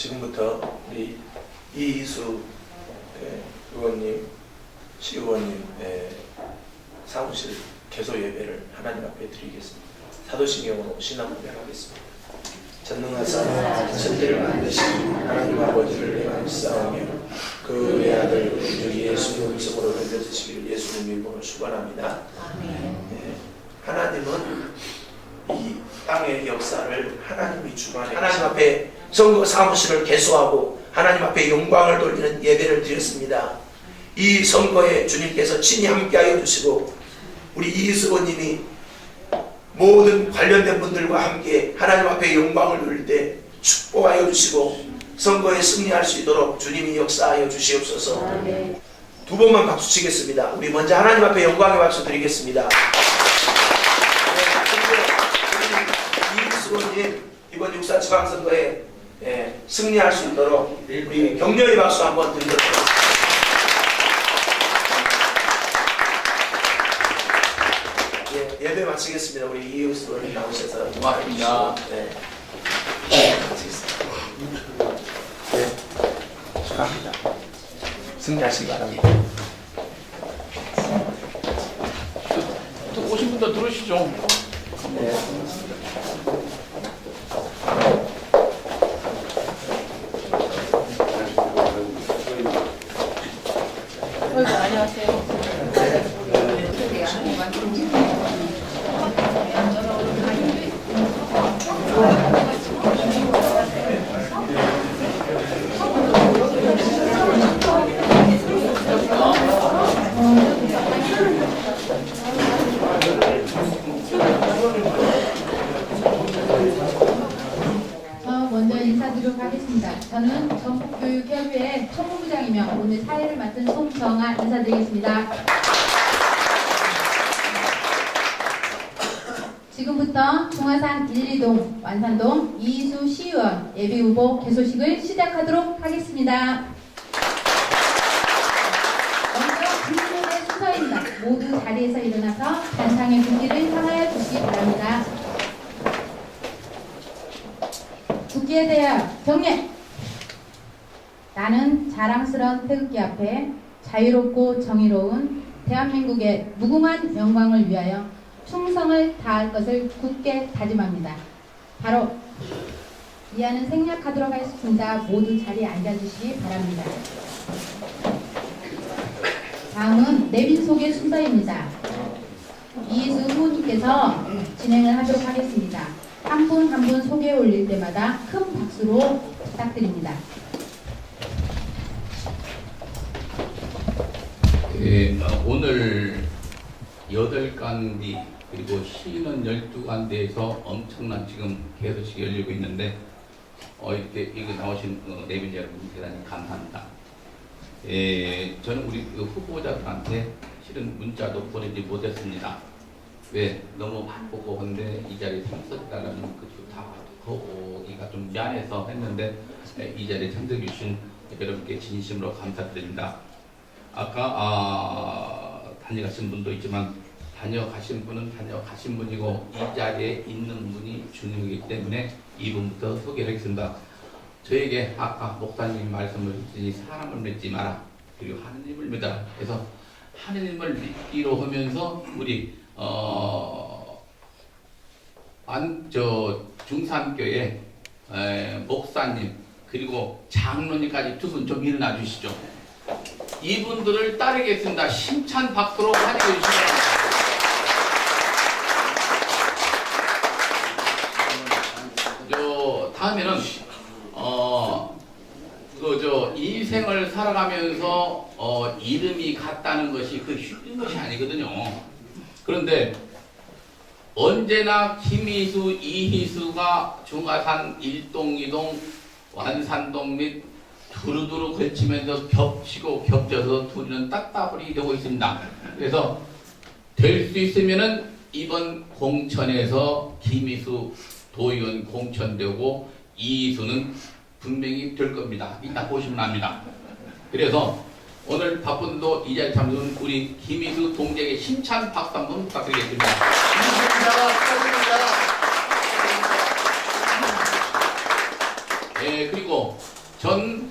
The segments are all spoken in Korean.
지금부터 우리 이희수 의원님, 시의원님 사무실 개소 예배를 하나님 앞에 드리겠습니다. 사도신경으로 신앙 고백하겠습니다. 전능하사 천지를 만드신 하나님 아버지를 내가 믿사오며 그 외아들 우리 주 예수 그리스도로 변변하시기를 예수님 이름으로 축원합니다. 하나님은 이 땅의 역사를 하나님이 주관해 하나님 앞에 선거 사무실을 개소하고 하나님 앞에 영광을 돌리는 예배를 드렸습니다. 이 선거에 주님께서 친히 함께하여 주시고 우리 이수호님이 모든 관련된 분들과 함께 하나님 앞에 영광을 돌릴 때 축복하여 주시고 선거에 승리할 수 있도록 주님이 역사하여 주시옵소서. 두 번만 박수 치겠습니다. 우리 먼저 하나님 앞에 영광의 박수 드리겠습니다. 이수호님 이번 6.4 지방선거에 승리할 수 있도록 우리 격려의 박수 한번 드리도록 하겠습니다. 예배 마치겠습니다. 우리 이웃 의원님 나오셔서 고맙습니다. 마치겠습니다. 축하합니다. 승리하시기 바랍니다. 또 오신 분들 들으시죠. 안녕하세요. 먼저 인사드리도록 하겠습니다. 저는 전국교육협의회 총무부장이며 오늘 사회를 맡은 송정아 인사드리겠습니다. 지금부터 중화산 1, 2동, 완산동 이희수 시의원 예비후보 개소식을 시작하도록 하겠습니다. 먼저 국민의 순서입니다. 모두 자리에서 일어나서 단상의 분기를 향하여 주시기 바랍니다. 국기에 대하여 경례! 나는 자랑스러운 태극기 앞에 자유롭고 정의로운 대한민국의 무궁한 영광을 위하여 충성을 다할 것을 굳게 다짐합니다. 바로 이하는 생략하도록 하겠습니다. 모두 자리에 앉아주시기 바랍니다. 다음은 내빈 소개 순서입니다. 이희수 후보님께서 진행을 하도록 하겠습니다. 한 분 한 분 소개해 올릴 때마다 큰 박수로 부탁드립니다. 오늘 8간디 그리고 시는 12간디에서 엄청난 지금 개소식이 열리고 있는데 이렇게 여기 나오신 내빈 여러분 대단히 감사합니다. 저는 우리 후보자들한테 실은 문자도 보내지 못했습니다. 왜? 너무 바쁘고 한데 이 자리에 참석해달라는 다 거기가 좀 미안해서 했는데 이 자리에 참석해 주신 여러분께 진심으로 감사드립니다. 아까 다녀가신 분도 있지만 다녀가신 분은 다녀가신 분이고 이 자리에 있는 분이 중요하기 때문에 이분부터 소개를 하겠습니다. 저에게 아까 목사님이 말씀을 주시니 사람을 믿지 마라 그리고 하느님을 믿어라. 그래서 하느님을 믿기로 하면서 우리 중산교회 목사님 그리고 장로님까지 두 분 좀 일어나 주시죠. 이분들을 따르겠습니다. 심찬 박수로 환영해 주시기 바랍니다. 다음에는 인생을 살아가면서 이름이 같다는 것이 쉬운 것이 아니거든요. 그런데 언제나 김희수, 이희수가 중화산 1동, 2동, 완산동 및 두루두루 걸치면서 겹치고 겹쳐서 둘이는 따따블이 되고 있습니다. 그래서 될 수 있으면은 이번 공천에서 김희수 도의원 공천되고 이희수는 분명히 될 겁니다. 이따 보시면 압니다. 그래서 오늘 바쁜도 이 자리에 참석한 우리 김희수 동지에게 힘찬 박수 한번 부탁드리겠습니다. 그리고 전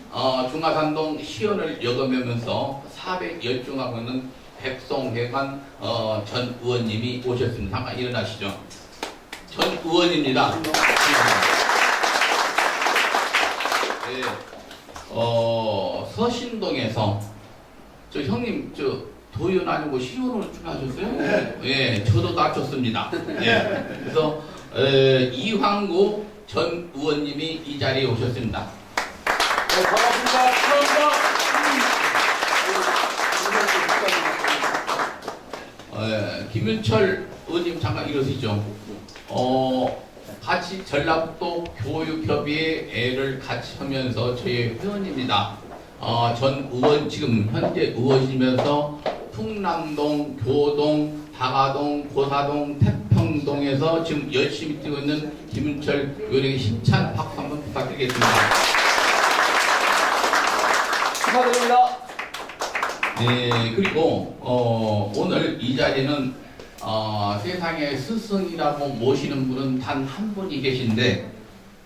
중화산동 시연을 역임하면서 410중하고 있는 백송회관 전 의원님이 오셨습니다. 잠깐 일어나시죠. 전 의원입니다. 네, 서신동에서 저 형님 저 도의원 아니고 시의원으로 출마하셨어요? 예, 저도 낮췄습니다. 예, 그래서 이황구 전 의원님이 이 자리에 오셨습니다. 반갑습니다. 김윤철 의원님 잠깐 이러시죠. 같이 전라북도 교육협의회 애를 같이 하면서 저희 회원입니다. 전 의원 지금 현재 의원이면서 풍남동, 교동, 다가동, 고사동, 태평동에서 지금 열심히 뛰고 있는 김윤철 의원에게 힘찬 박수 한번 부탁드리겠습니다. 축하드립니다. 네, 그리고 오늘 이 자리는 세상의 스승이라고 모시는 분은 단 한 분이 계신데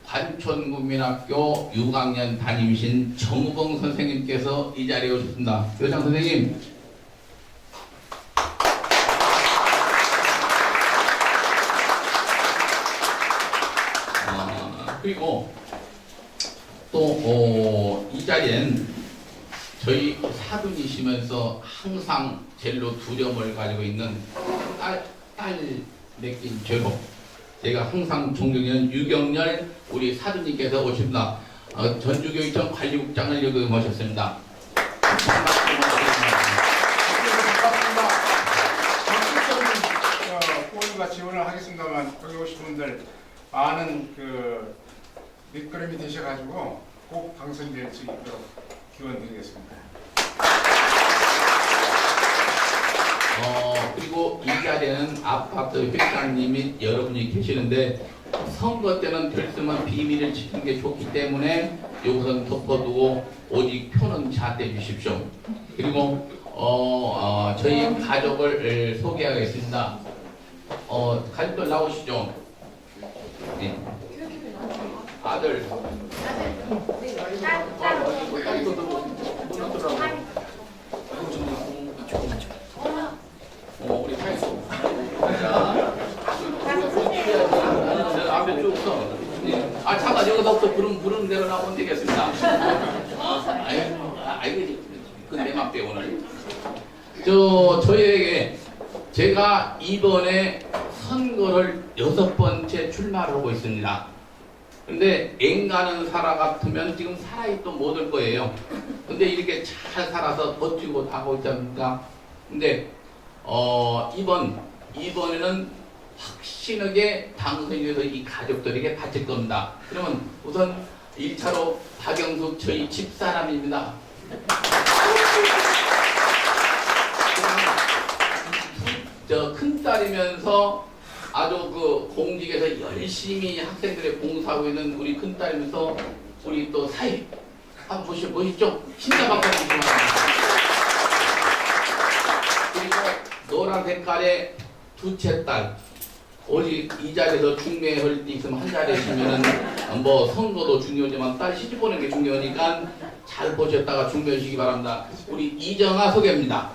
관촌국민학교 6학년 담임이신 정우봉 선생님께서 이 자리에 오셨습니다. 교장 선생님. 그리고 또 이 자리엔 저희 사돈이시면서 항상 젤로 두려움을 가지고 있는 딸 맡긴 죄로 제가 항상 존경하는 유경렬 우리 사돈님께서 오십니다. 전주교육청 관리국장을 여기 모셨습니다. 후원과 지원을 하겠습니다만 거기 오신 분들 많은 그 밑거름이 되셔가지고 꼭 당선될 수 있도록 기원드리겠습니다. 그리고 이 자리에는 아파트 회장님이 여러분이 계시는데 선거 때는 결승만 비밀을 지키는 게 좋기 때문에 이것은 덮어두고 오직 표는 저한테 주십시오. 그리고 저희 가족을 소개하겠습니다. 가족들 나오시죠. 네. 아들. 우리 타이소. 앞에 쭉 서. 잠깐 여기서부터 부르는 대로 나오면 되겠습니다. 아이고, 내 맘대 오늘. 저희에게 제가 이번에 선거를 6번째 출마를 하고 있습니다. 근데 앵가는 살아 같으면 지금 살아있도 못 올 거예요. 근데 이렇게 잘 살아서 버티고 하고 있지 않습니까? 근데 이번에는 확신하게 당선이 돼서 이 가족들에게 바칠 겁니다. 그러면 우선 1차로 박영숙 저희 집사람입니다. 저 큰딸이면서 아주 그 공직에서 열심히 학생들의 봉사하고 있는 우리 큰딸이면서 우리 또 사위 한번 보시죠. 신자 박수 주시면 그리고 노란 색깔의 둘째 딸 오직 이 자리에서 중매할 때 있으면 한 자리에 있으면은 뭐 선거도 중요하지만 딸 시집 보는 게 중요하니까 잘 보셨다가 중매하시기 바랍니다. 우리 이정아 소개입니다.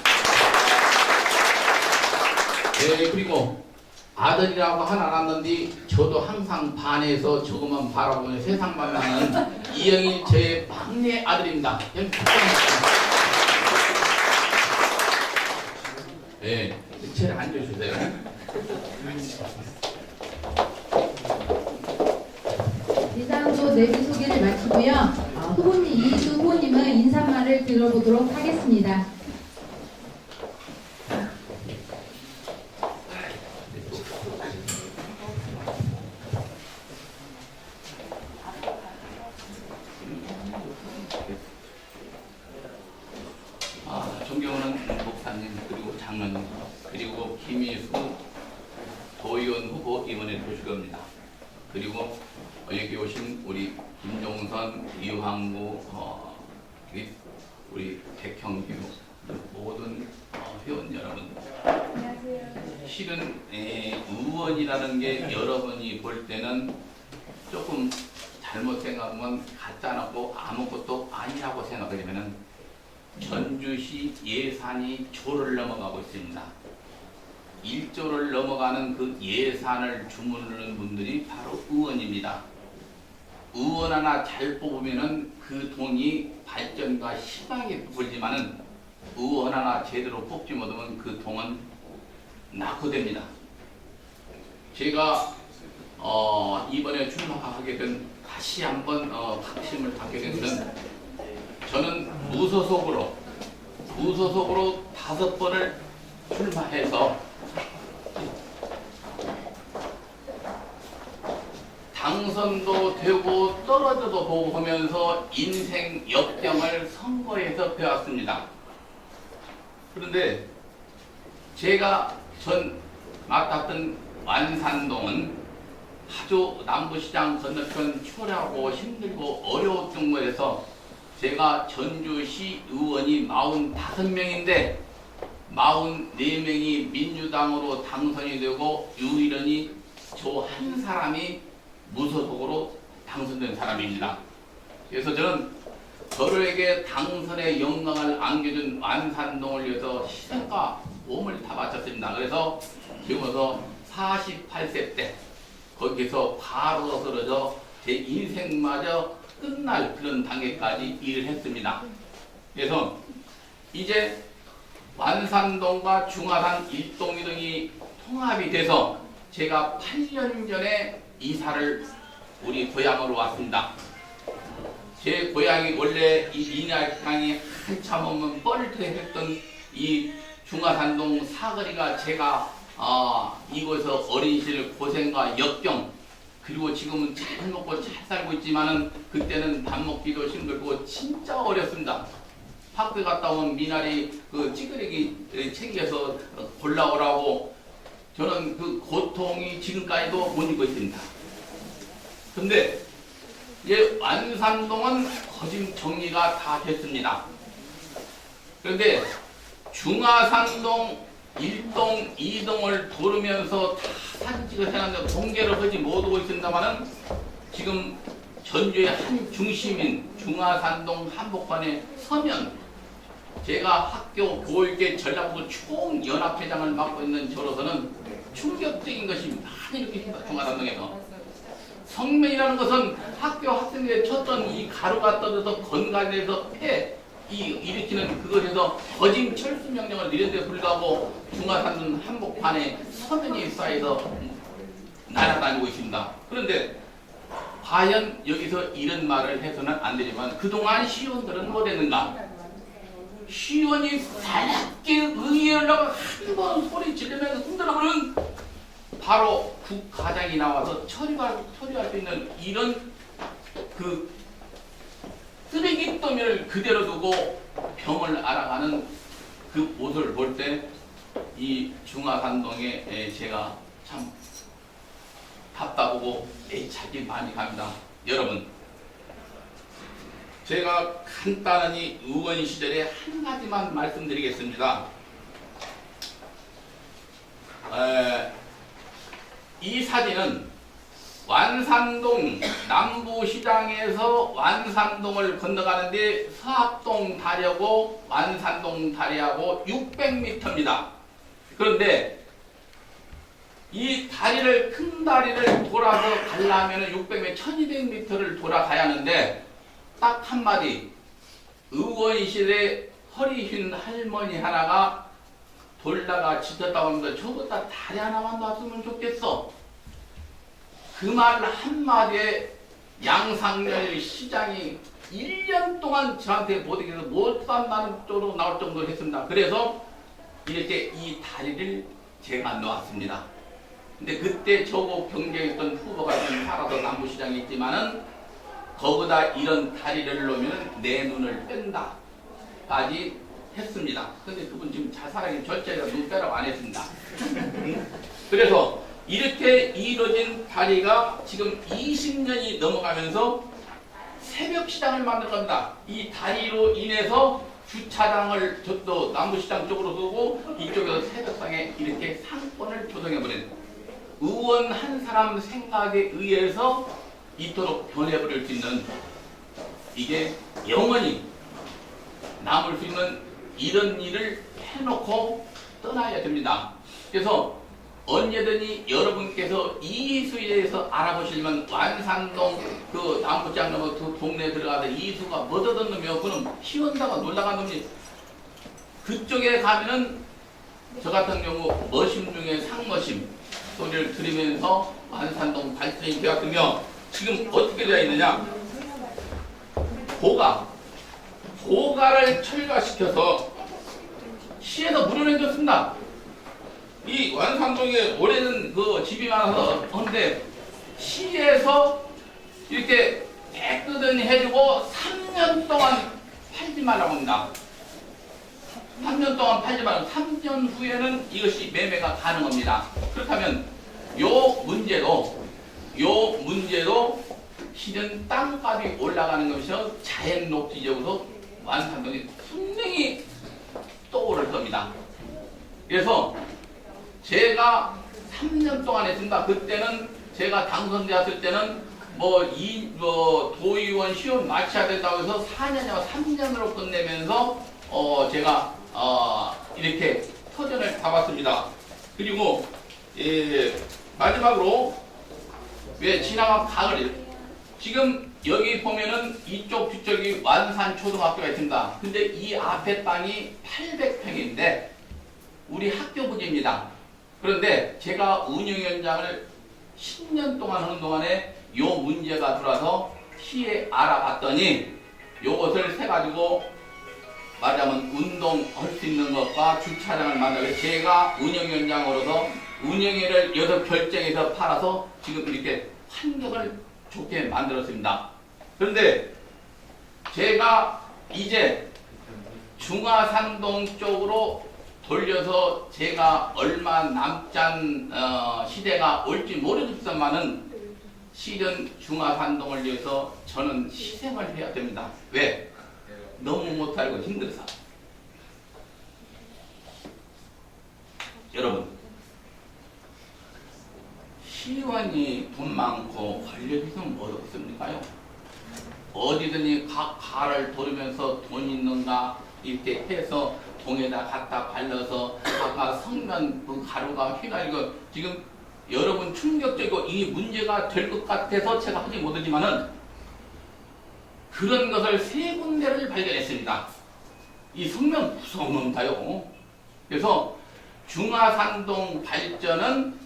네, 그리고 아들이라고 하나 낳았는데 저도 항상 반해서 저것만 바라보는 세상 만나는 이영일 제 막내 아들입니다. 네, 제일 앉아주세요. 이상으로 내부 소개를 마치고요. 후보님, 이주 후보님의 인사말을 들어보도록 하겠습니다. 존경하는 목사님 그리고 장로님 그리고 김희수 도의원 후보 이번에 보실 겁니다. 그리고 여기 오신 우리 김종선, 이황구, 우리 백형규 모든 회원 여러분. 안녕하세요. 실은 의원이라는 게 여러분이 볼 때는 조금 잘못 생각하면 아니라고 생각을 하면은 전주시 예산이 조를 넘어가고 있습니다. 1조를 넘어가는 그 예산을 주무르는 분들이 바로 의원입니다. 의원 하나 잘 뽑으면은 그 돈이 발전과 희망에 부풀지만은 의원 하나 제대로 뽑지 못하면 그 돈은 낙후됩니다. 제가 이번에 출마하게 된 다시 한번 확신을 갖게 된 것은 저는 무소속으로 5번을 출마해서 당선도 되고 떨어져도 보고 하면서 인생 역경을 선거에서 배웠습니다. 그런데 제가 전 맡았던 완산동은 아주 남부시장 건너편 초라하고 힘들고 어려운 동네에서 제가 전주시 의원이 45명인데 44명이 민주당으로 당선이 되고 유일하니 저 한 사람이 무소속으로 당선된 사람입니다. 그래서 저는 저에게 당선의 영광을 안겨준 완산동을 위해서 희생과 몸을 다 바쳤습니다. 그래서 지금서 48세 때 거기서 바로 떨어져 제 인생마저 끝날 그런 단계까지 일을 했습니다. 그래서 이제 완산동과 중화산 1동 2동이 통합이 돼서 제가 8년 전에 이사를 우리 고향으로 왔습니다. 제 고향이 원래 이 민야강이 한참 오면 뻘쭘했던 이 중화산동 사거리가 제가 이곳에서 어린 시절 고생과 역경 그리고 지금은 잘 먹고 잘 살고 있지만은 그때는 밥 먹기도 힘들고 진짜 어렵습니다. 학교 갔다 온 미나리 그 찌그레기 챙겨서 골라오라고 저는 그 고통이 지금까지도 못 잊고 있습니다. 근데 이제 완산동은 거진 정리가 다 됐습니다. 그런데 중화산동 1동, 2동을 돌으면서 다 사진 찍어 해놨는데 공개를 하지 못하고 있습니다만은 지금 전주의 한 중심인 중화산동 한복판에 서면 제가 학교 교육계 전략부 총연합회장을 맡고 있는 저로서는 충격적인 것이 많이 느껴집니다. 중화산동에서 성면이라는 것은 학교 학생들이 쳤던 이 가루가 떨어져서 건강에서 일으키는 그것에서 거짓 철수 명령을 내렸는데 불구하고 중화산동 한복판에 서면이 쌓여서 날아다니고 있습니다. 그런데 과연 여기서 이런 말을 해서는 안 되지만 그동안 시의원들은 못했는가? 시의원이 살갑게 의회하려고 한 번 소리 지르면서 흔들어보는 바로 국가장이 나와서 처리할 수 있는 이런 그 쓰레기 더미를 그대로 두고 병을 알아가는 그 모습을 볼 때 이 중화산동에 제가 참 답답하고 애착이 많이 갑니다. 여러분, 제가 간단히 의원 시절에 한 가지만 말씀드리겠습니다. 이 사진은 완산동 남부시장에서 완산동을 건너가는데 서학동 다리하고 완산동 다리하고 600m입니다. 그런데 이 다리를 큰 다리를 돌아서 가려면 600m, 1200m를 돌아가야 하는데 딱 한마디 의원실에 허리 휜 할머니 하나가 돌다가 지쳤다고 하는데 저보다 다리 하나만 놨으면 좋겠어. 그 말 한마디에 양상열 시장이 1년 동안 저한테 못해서 못 산다는 쪽으로 나올 정도로 했습니다. 그래서 이렇게 이 다리를 제가 놓았습니다. 근데 그때 저거 경쟁했던 후보가 좀 살아서 남부시장에 있지만은 거기다 이런 다리를 놓으면 내 눈을 뺀다까지 했습니다. 근데 그분 지금 자살하기 절차에서 눈 빼라고 안 했습니다. 그래서 이렇게 이루어진 다리가 지금 20년이 넘어가면서 새벽 시장을 만들 겁니다. 이 다리로 인해서 주차장을 저도 남부시장 쪽으로 두고 이쪽에서 새벽상에 이렇게 상권을 조성해버린 의원 한 사람 생각에 의해서 이토록 변해버릴 수 있는 이게 영원히 남을 수 있는 이런 일을 해놓고 떠나야 됩니다. 그래서 언제든지 여러분께서 이수에 대해서 알아보시려면 완산동 그 남부장 넘어 그 동네에 들어가서 이수가 뭐 얻은 놈이요. 그럼 희원다가 놀다간 놈이 그쪽에 가면은 저 같은 경우 머심 중에 상머심 소리를 들으면서 완산동 발전이 되었으며 지금 어떻게 되어 있느냐. 고가를 철거시켜서 시에서 물을 내줬습니다. 이 완산동에 오래된 그 집이 많아서 그런데 시에서 이렇게 깨끗이 해주고 3년 동안 팔지 말라고 합니다. 3년 동안 팔지 말고 3년 후에는 이것이 매매가 가능합니다. 그렇다면 요 문제도 실은 땅값이 올라가는 것이요 자연 녹지적으로 완산동이 분명히 떠오를 겁니다. 그래서 제가 3년 동안 했습니다. 그때는 제가 당선되었을 때는 도의원 시험 마쳐야 된다고 해서 4년이나 3년으로 끝내면서 제가 이렇게 터전을 잡았습니다. 그리고 마지막으로 왜 지나간 가을 지금 여기 보면은 이쪽 뒤쪽이 완산초등학교가 있습니다. 근데 이 앞에 땅이 800평인데 우리 학교 부지입니다. 그런데 제가 운영위원장을 10년 동안 하는 동안에 요 문제가 들어와서 시에 알아봤더니 요것을 세가지고 말하자면 운동할 수 있는 것과 주차장을 만들고 제가 운영위원장으로서 운영위를 여기서 결정해서 팔아서 지금 이렇게 환경을 좋게 만들었습니다. 그런데 제가 이제 중화산동 쪽으로 돌려서 제가 얼마 남짠 시대가 올지 모르겠지만은 실은 중화산동을 위해서 저는 희생을 해야 됩니다. 왜? 너무 못하고 힘들어서. 여러분 시의원이 돈 많고 권력 있으면 뭐 없습니까요? 어디든지 각 가를 돌으면서 돈 있는가 이렇게 해서 동에다 갖다 발라서 아까 성면 그 가루가 휘날리고 지금 여러분 충격적이고 이 문제가 될 것 같아서 제가 하지 못하지만은 그런 것을 3군데를 발견했습니다. 이 성면 무서운 겁니다요. 그래서 중화산동 발전은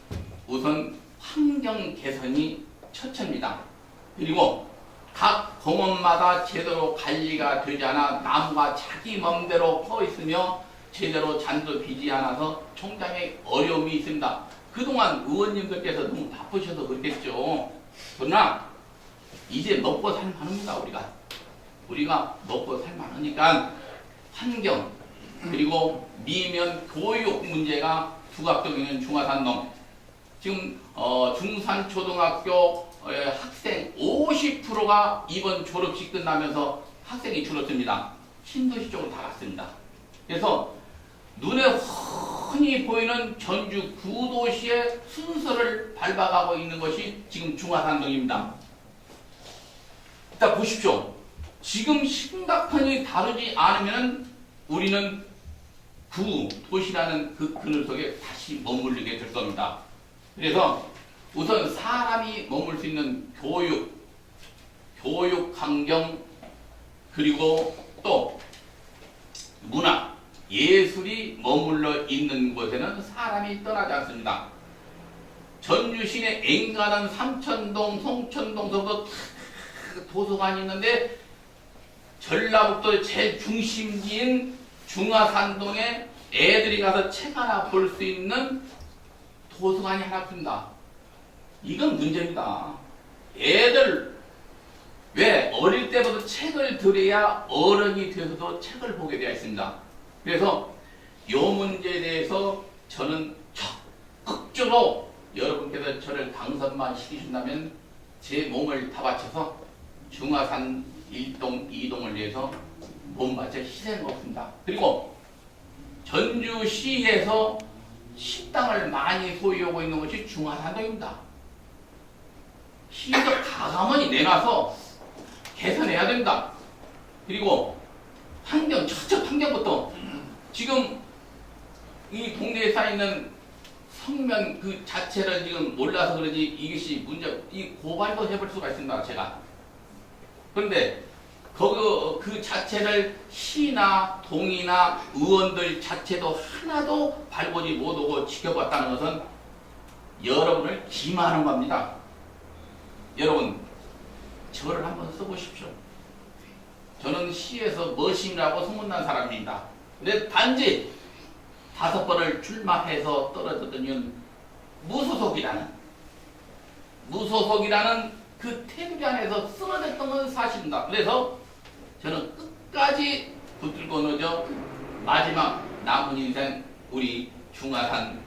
우선 환경 개선이 첫째입니다. 그리고 각 공원마다 제대로 관리가 되지 않아 나무가 자기 맘대로 퍼 있으며 제대로 잔도 비지 않아서 총장에 어려움이 있습니다. 그동안 의원님들께서 너무 바쁘셔서 그렇겠죠. 그러나 이제 먹고 살만합니다. 우리가 먹고 살만하니까 환경 그리고 미면 교육 문제가 두각동에 있는 중화산동 지금 중산초등학교 학생 50%가 이번 졸업식 끝나면서 학생이 줄었습니다. 신도시 쪽으로 다 갔습니다. 그래서 눈에 훤히 보이는 전주 구도시의 순서를 밟아가고 있는 것이 지금 중화산동입니다. 일단 보십시오. 지금 심각하게 다루지 않으면 우리는 구도시라는 그 그늘 속에 다시 머물리게 될 겁니다. 그래서 우선 사람이 머물 수 있는 교육 환경 그리고 또 문화, 예술이 머물러 있는 곳에는 사람이 떠나지 않습니다. 전주 시내 앵간한 삼천동, 송천동서부터 도서관이 있는데 전라북도 제일 중심지인 중화산동에 애들이 가서 책 하나 볼 수 있는 도서관이 하나 없습니다. 이건 문제입니다. 애들 왜 어릴 때부터 책을 들여야 어른이 되어서도 책을 보게 되어 있습니다. 그래서 이 문제에 대해서 저는 적극적으로 여러분께서 저를 당선만 시키신다면 제 몸을 다 바쳐서 중화산 1동, 2동을 위해서 몸 바쳐 희생을 없습니다. 그리고 전주시에서 식당을 많이 소유하고 있는 것이 중화산동입니다. 시에서 가감원이 내놔서 개선해야 됩니다. 그리고 환경, 저쪽 환경부터 지금 이 동네에 쌓이는 성면 그 자체를 지금 몰라서 그러지 이것이 문제, 이 고발도 해볼 수가 있습니다, 제가. 그런데 그 자체를 시나 동이나 의원들 자체도 하나도 발보지 못하고 지켜봤다는 것은 여러분을 기만하는 겁니다. 여러분, 저를 한번 써보십시오. 저는 시에서 머신이라고 소문난 사람입니다. 근데 단지 5번을 출마해서 떨어졌던 이유는 무소속이라는 그 텐비 안에서 쓰러졌던 건 사실입니다. 그래서 저는 끝까지 붙들고 넣어져 마지막 남은 인생 우리 중화산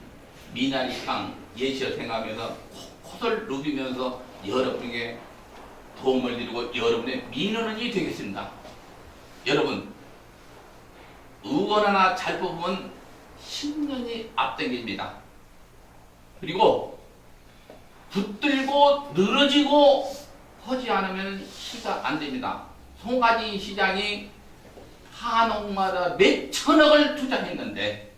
미나리 땅 예시를 생각하면서 콧을 누비면서 여러분에게 도움을 드리고 여러분의 민원인이 되겠습니다. 여러분, 의원 하나 잘 뽑으면 10년이 앞당깁니다. 그리고 붙들고 늘어지고 하지 않으면 시가 안 됩니다. 송가진 시장이 한옥마다 몇 천억을 투자했는데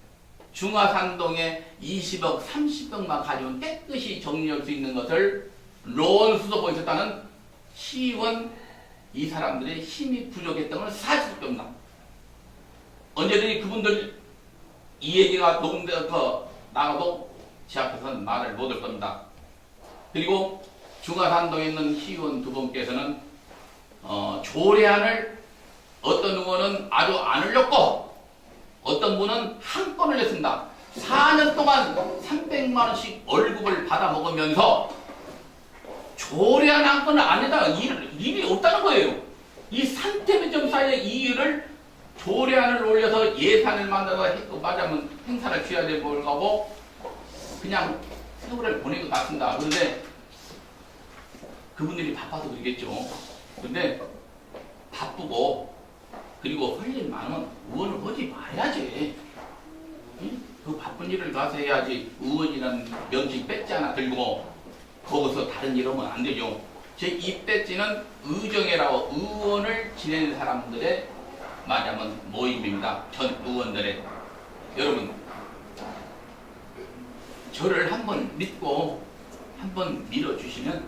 중화산동에 20억, 30억만 가지고 깨끗이 정리할 수 있는 것을 로원 수도고 있었다는 시의원 이 사람들의 힘이 부족했던 건 사실입니다. 언제든지 그분들 이 얘기가 나가도 제 앞에서는 말을 못할 겁니다. 그리고 중화산동에 있는 시의원 두 분께서는 조례안을 어떤 의원은 아주 안 흘렸고 어떤 분은 한 건을 냈습니다. 4년 동안 300만 원씩 월급을 받아 먹으면서 조례안 한 건을 안 내다가 일이 없다는 거예요. 이 산태비점 사이의 이 일을 조례안을 올려서 예산을 만들어서 했고 말하면 행사를 취해야 될 거고 그냥 세월을 보낸 것 같습니다. 그런데 그분들이 바빠서 그러겠죠. 근데 바쁘고 그리고 할 일 많으면 의원을 하지 말아야지. 응? 그 바쁜 일을 가서 해야지. 의원이라는 명칭 배지 하나 들고 거기서 다른 일 하면 안 되죠. 제 이 배지는 의정회라고 의원을 지내는 사람들의 말하면 모임입니다. 전 의원들의. 여러분, 저를 한번 믿고 한번 밀어주시면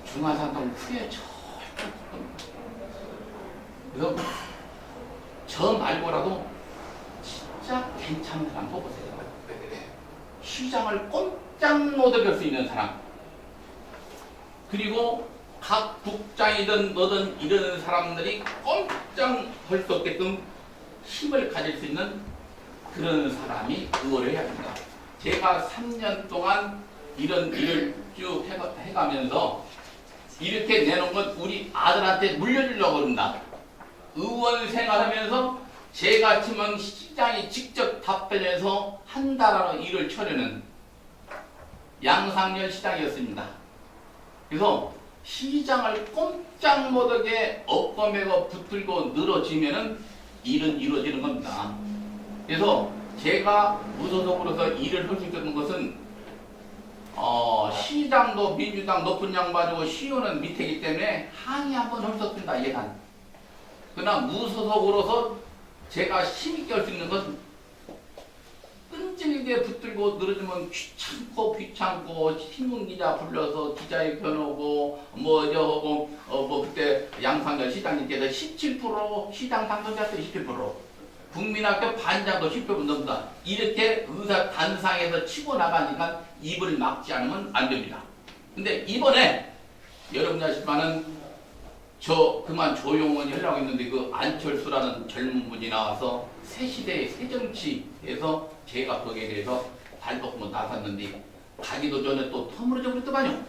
중화산동 후에 절대 없을 겁니다. 그래서 저 말고라도 진짜 괜찮은 사람 뽑으세요. 시장을 꼼짝 못할 수 있는 사람, 그리고 각 국장이든 뭐든 이런 사람들이 꼼짝 할 수 없게끔 힘을 가질 수 있는 그런 사람이 의원을 해야 합니다. 제가 3년 동안 이런 일을 쭉 해가면서 이렇게 내놓은 건 우리 아들한테 물려주려고 합니다. 의원 생활하면서 제가 치면 시장이 직접 답변해서 한 달 안에 일을 처리하는 양상열 시장이었습니다. 그래서 시장을 꼼짝 못하게 엇검매고 붙들고 늘어지면은 일은 이루어지는 겁니다. 그래서 제가 무소속으로서 일을 할 수 있었던 것은 시장도 민주당 높은 양반이고 시의원은 밑에기 때문에 항의 한번 할 수 없습니다. 예산. 그러나 무소속으로서 제가 힘있게 할 수 있는 것은 끈질기게 붙들고 늘어지면 귀찮고 신문기자 불러서 기자회견 오고 그때 양상열 시장님께서 17% 시장 당선자수 17% 국민학교 반장도 10% 넘는다. 이렇게 의사 단상에서 치고 나가니까 입을 막지 않으면 안 됩니다. 근데 이번에 여러분이 아시지만은 저 그만 조용원이 하려고 했는데 그 안철수라는 젊은 분이 나와서 새시대의 새정치에서 제가 거기에 대해서 발벗고 나섰는데 가기도 전에 또 터무러져 버렸더만요.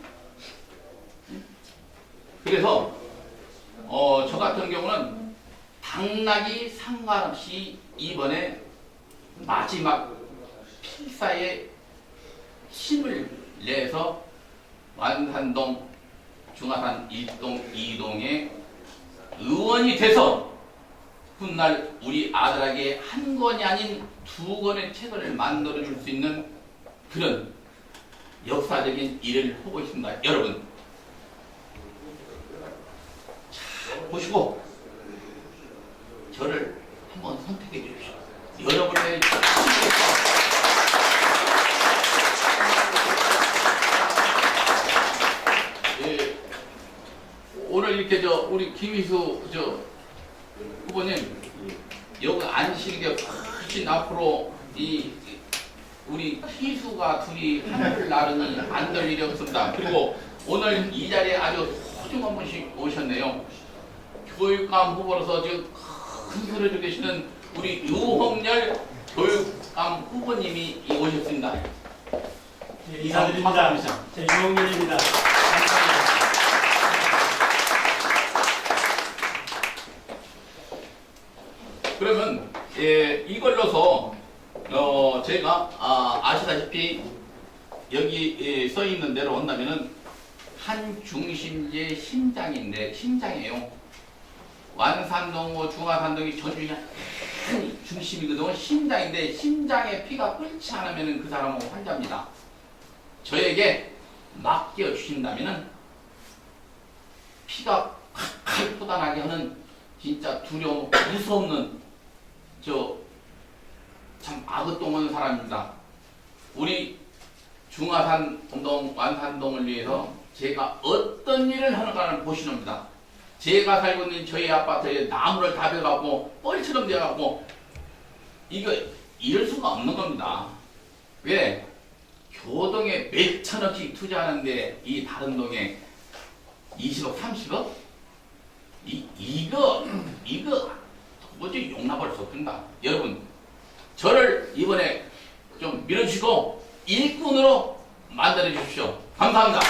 그래서 저 같은 경우는 당락이 상관없이 이번에 마지막 필사에 힘을 내서 완산동 중화산 1동, 2동의 의원이 돼서 훗날 우리 아들에게 한 권이 아닌 2권의 책을 만들어줄 수 있는 그런 역사적인 일을 하고 있습니다. 여러분, 잘 보시고 저를 한번 선택해 주십시오. 여러분의 예, 오늘 이렇게 우리 김희수 후보님 여기 앉으시는 게 훨씬 앞으로 우리 희수가 둘이 하늘을 나르니 안 될 일이 없습니다. 그리고 오늘 이 자리에 아주 소중한 분이 오셨네요. 교육감 후보로서 지금 큰 소리를 듣고 계시는 우리 유홍열 교육감 후보님이 오셨습니다. 네, 인사드립니다. 제 유홍렬입니다. 감사합니다. 그러면 이걸로서 제가 아시다시피 여기 써 있는 대로 온다면은 한 중심지의 심장이에요. 완산동과 중화산동이 전주의 한 중심이거든요. 심장인데 심장에 피가 끓지 않으면 그 사람은 환자입니다. 저에게 맡겨 주신다면은 피가 칼칼 쏟아나게 하는 진짜 두려움, 무서움는 참 아그똥한 사람입니다. 우리 중화산동, 완산동을 위해서 제가 어떤 일을 하는가를 보시는겁니다. 제가 살고 있는 저희 아파트에 나무를 다 베갖고 뻘처럼 되어갖고 이거 이럴 수가 없는 겁니다. 왜? 교동에 몇 천억씩 투자하는데 이 다른 동에 20억, 30억? 이거 도저히 용납할 수 없습니다. 여러분, 저를 이번에 좀 밀어주시고 일꾼으로 만들어 주십시오. 감사합니다.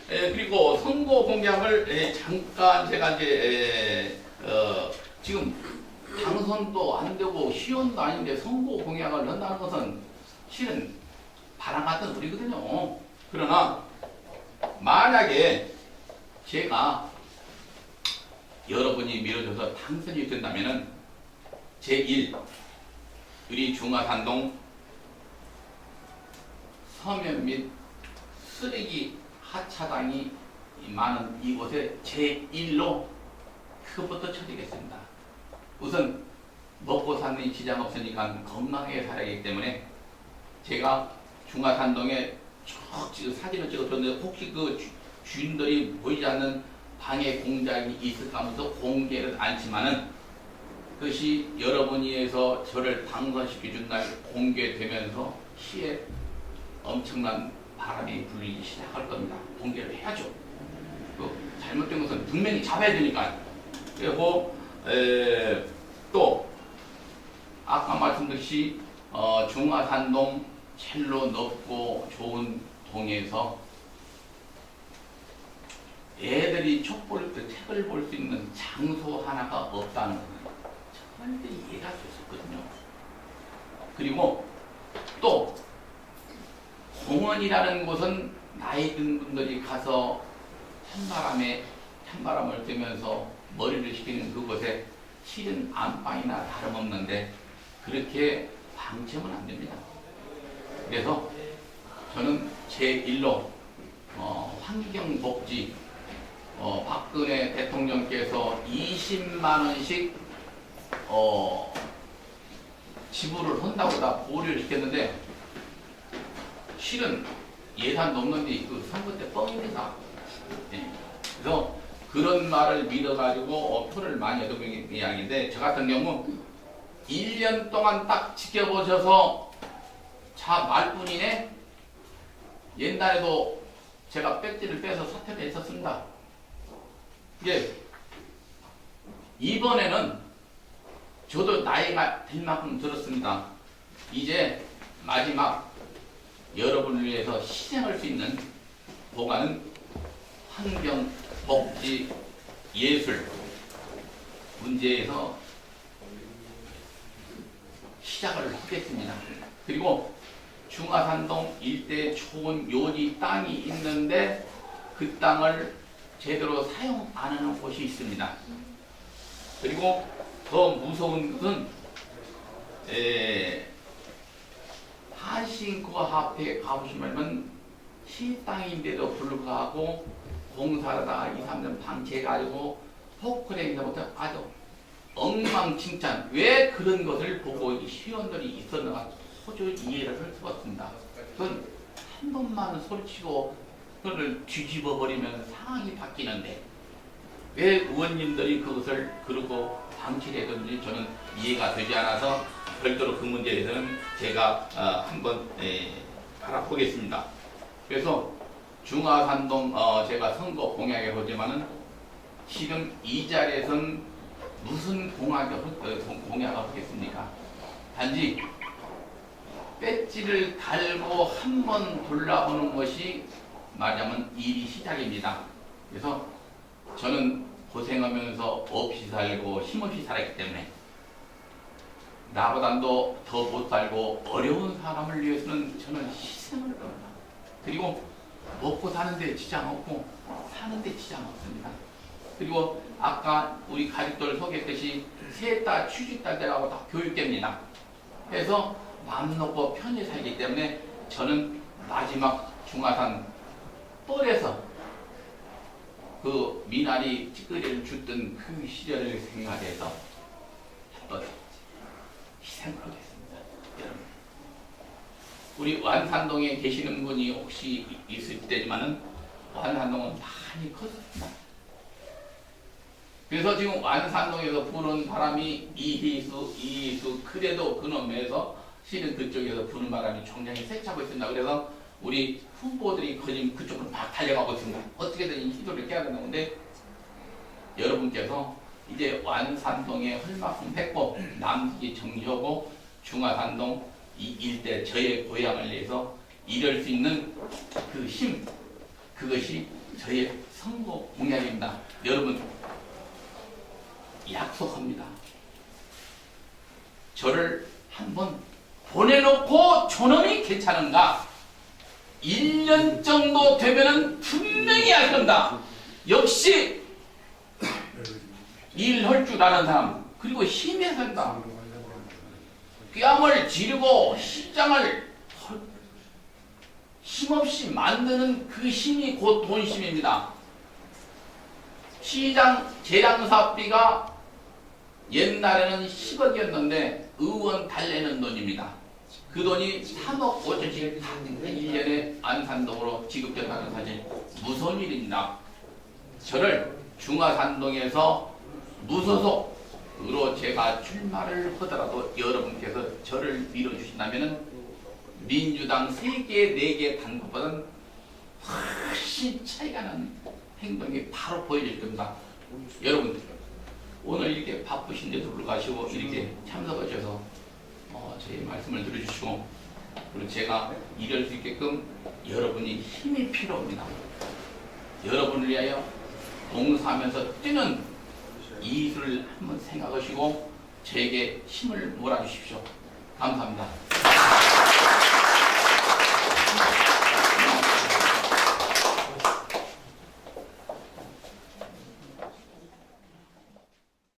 그리고 선거 공약을 잠깐 제가 지금 당선도 안 되고 시연도 아닌데 선거 공약을 한다는 것은 실은 바람 같은 소리거든요. 그러나 만약에 제가 여러분이 밀어줘서 당선이 된다면은 제1 우리 중화산동 서면 및 쓰레기 하차장이 많은 이곳에 제1로 그것부터 처리겠습니다. 우선 먹고 사는 지장 없으니까 건강하게 살아야 하기 때문에 제가 중화산동에 쭉 사진을 찍어줬는데 혹시 그 주인들이 보이지 않는 방해 공작이 있을까 하면서 공개는 않지만은 그것이 여러분이 해서 저를 당선시켜준 날 공개되면서 시에 엄청난 바람이 불리기 시작할 겁니다. 공개를 해야죠. 잘못된 것은 분명히 잡아야 되니까. 그리고 또 아까 말씀드렸듯이 중화산동 첼로 넓고 좋은 동에서 애들이 책을 볼 수 있는 장소 하나가 없다는 거는 절대 이해가 될 수 없거든요. 그리고 또 공원이라는 곳은 나이 든 분들이 가서 찬바람을 쐬면서 머리를 식히는 그곳에 실은 안방이나 다름없는데 그렇게 방치하면 안 됩니다. 그래서 저는 제1로 환경복지 박근혜 대통령께서 20만 원씩 지불을 한다고 다 보류를 시켰는데 실은 예산 넘는데 그 선거 때 뻥입니다. 네. 그래서 그런 말을 믿어가지고 표를 많이 얻은 이야기인데 저 같은 경우 1년 동안 딱 지켜보셔서 자 말뿐이네. 옛날에도 제가 배지를 빼서 사퇴를 했었습니다. 이게 이번에는 저도 나이가 될 만큼 들었습니다. 이제 마지막 여러분을 위해서 희생할 수 있는 보관은 환경, 복지, 예술 문제에서 시작을 하겠습니다. 그리고 중화산동 일대에 좋은 요지 땅이 있는데 그 땅을 제대로 사용 안 하는 곳이 있습니다. 그리고 더 무서운 것은 사신 그 앞에 가보시면 시 땅인데도 불구하고 공사하다가 2, 3년 방치해가지고 포크레인부터 아주 엉망진창. 왜 그런 것을 보고 이 시의원들이 있었는가 도저히 이해를 할 수가 없습니다. 그건 한 번만 소리치고 그걸 뒤집어 버리면 상황이 바뀌는데 왜 의원님들이 그것을 그러고 방치를 했는지 저는 이해가 되지 않아서 별도로 그 문제에 대해서는 제가 한번 알아보겠습니다. 그래서 중화산동 제가 선거 공약에 보지만은 지금 이 자리에선 무슨 공약을 하겠습니까? 단지 배지를 달고 한 번 돌아보는 것이 말하자면 일이 시작입니다. 그래서 저는 고생하면서 없이 살고 힘없이 살았기 때문에 나보다도 더 못 살고 어려운 사람을 위해서는 저는 희생을 합니다. 그리고 먹고 사는데 지장 없고 사는데 지장 없습니다. 그리고 아까 우리 가족들 소개했듯이 셋 다 취직딸 돼가고 다 교육됩니다. 그래서 마음 놓고 편히 살기 때문에 저는 마지막 중화산 뻘에서 그 미나리 찌꺼기를 줬던 그 시절을 생각해서 한번 희생을 하겠습니다. 여러분, 우리 완산동에 계시는 분이 혹시 있을 때지만은 완산동은 많이 컸습니다. 그래서 지금 완산동에서 부는 바람이 이희수 그래도 그놈에서 실은 그쪽에서 부는 바람이 굉장히 세차고 있습니다. 그래서 우리 후보들이 거의 그쪽으로 막 달려가고 있습니다. 어떻게든 시도를 깨야 되는데 여러분께서 이제 완산동에 헐만큼 했고 남기 정지하고 중화산동 이 일대 저의 고향을 위해서 이룰 수 있는 그 힘, 그것이 저의 선거 공약입니다. 여러분 약속합니다. 저를 한번 보내놓고 저놈이 괜찮은가? 1년 정도 되면은 분명히 알 겁니다. 역시 일할 줄 아는 사람, 그리고 힘에 산다. 뺨을 지르고 시장을 힘없이 만드는 그 힘이 곧 돈심입니다. 시장 재량사비가 옛날에는 10억이었는데 의원 달래는 돈입니다. 그 돈이 3억 5천씩 1년에 안산동으로 지급된다는 사실 무서운 일입니다. 저를 중화산동에서 무소속으로 제가 출마를 하더라도 여러분께서 저를 밀어주신다면 민주당 3개, 4개 단 것보다는 훨씬 차이가 나는 행동이 바로 보여질 겁니다. 여러분 오늘 이렇게 바쁘신데도 불구하고 이렇게 참석하셔서 제 말씀을 들어주시고 그리고 제가 이럴 수 있게끔 여러분이 힘이 필요합니다. 여러분을 위하여 봉사하면서 뛰는 이 일을 한번 생각하시고 저에게 힘을 몰아주십시오. 감사합니다.